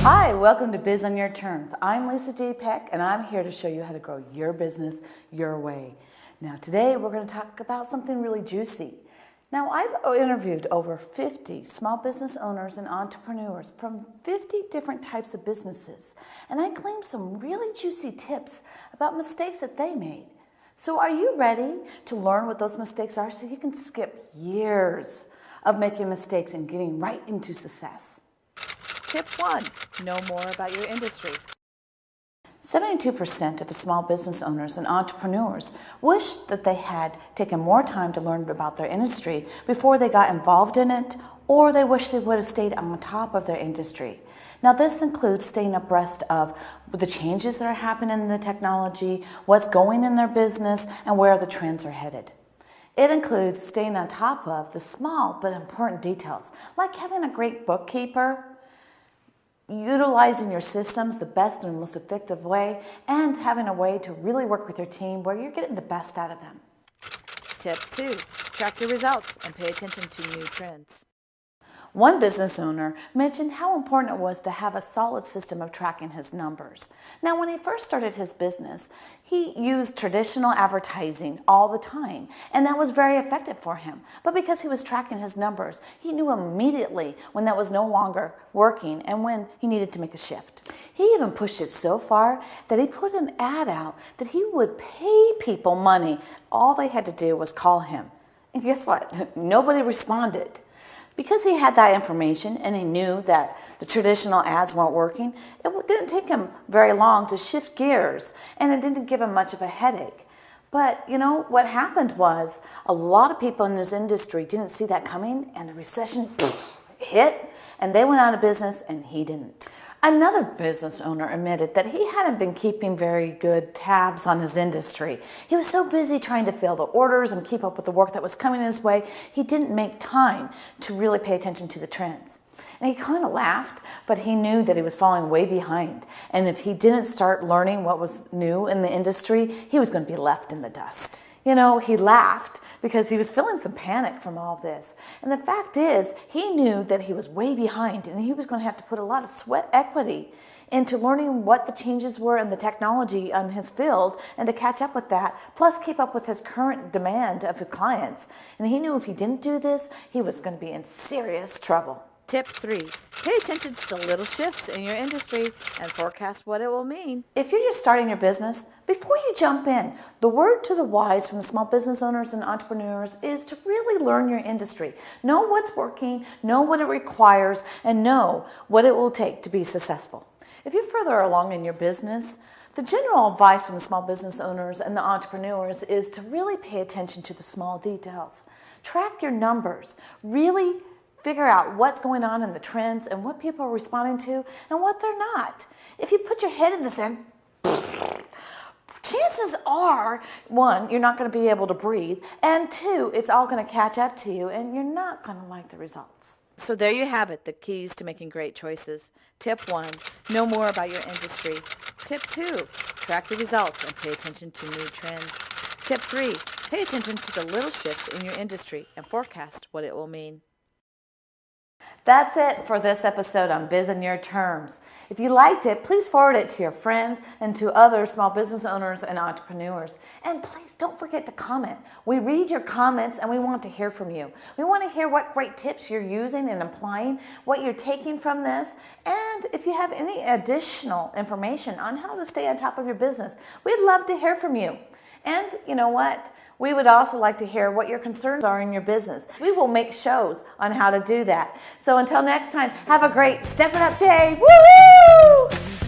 Hi, welcome to Biz on Your Terms. I'm Lisa D. Peck, and I'm here to show you how to grow your business your way. Now, today we're going to talk about something really juicy. Now, I've interviewed over 50 small business owners and entrepreneurs from 50 different types of businesses, and I claim some really juicy tips about mistakes that they made. So are you ready to learn what those mistakes are so you can skip years of making mistakes and getting right into success? Tip 1. Know more about your industry. 72% of the small business owners and entrepreneurs wish that they had taken more time to learn about their industry before they got involved in it, or they wish they would have stayed on top of their industry. Now, this includes staying abreast of the changes that are happening in the technology, what's going in their business, and where the trends are headed. It includes staying on top of the small but important details, like having a great bookkeeper, utilizing your systems the best and most effective way, and having a way to really work with your team where you're getting the best out of them. Tip 2. Track your results and pay attention to new trends. One business owner mentioned how important it was to have a solid system of tracking his numbers. Now, when he first started his business, he used traditional advertising all the time, and that was very effective for him. But because he was tracking his numbers, he knew immediately when that was no longer working and when he needed to make a shift. He even pushed it so far that he put an ad out that he would pay people money. All they had to do was call him. And guess what? Nobody responded. Because he had that information and he knew that the traditional ads weren't working, it didn't take him very long to shift gears, and it didn't give him much of a headache. But you know, what happened was a lot of people in this industry didn't see that coming, and the recession hit, and they went out of business, and he didn't. Another business owner admitted that he hadn't been keeping very good tabs on his industry. He was so busy trying to fill the orders and keep up with the work that was coming his way, he didn't make time to really pay attention to the trends. And he kind of laughed, but he knew that he was falling way behind. And if he didn't start learning what was new in the industry, he was going to be left in the dust. You know, he laughed because he was feeling some panic from all this. And the fact is, he knew that he was way behind and he was going to have to put a lot of sweat equity into learning what the changes were in the technology on his field and to catch up with that, plus keep up with his current demand of his clients. And he knew if he didn't do this, he was going to be in serious trouble. Tip 3. Pay attention to the little shifts in your industry and forecast what it will mean. If you're just starting your business, before you jump in, the word to the wise from the small business owners and entrepreneurs is to really learn your industry. Know what's working, know what it requires, and know what it will take to be successful. If you're further along in your business, the general advice from the small business owners and the entrepreneurs is to really pay attention to the small details. Track your numbers. Really figure out what's going on in the trends and what people are responding to and what they're not. If you put your head in the sand, chances are, 1, you're not going to be able to breathe, and 2, it's all going to catch up to you and you're not going to like the results. So there you have it, the keys to making great choices. Tip 1. Know more about your industry. Tip 2. Track your results and pay attention to new trends. Tip 3. Pay attention to the little shifts in your industry and forecast what it will mean. That's it for this episode on Biz on Your Terms. If you liked it, please forward it to your friends and to other small business owners and entrepreneurs. And please don't forget to comment. We read your comments and we want to hear from you. We want to hear what great tips you're using and applying, what you're taking from this, and if you have any additional information on how to stay on top of your business. We'd love to hear from you. And you know what? We would also like to hear what your concerns are in your business. We will make shows on how to do that. So until next time, have a great Step It Up day. Woo-hoo!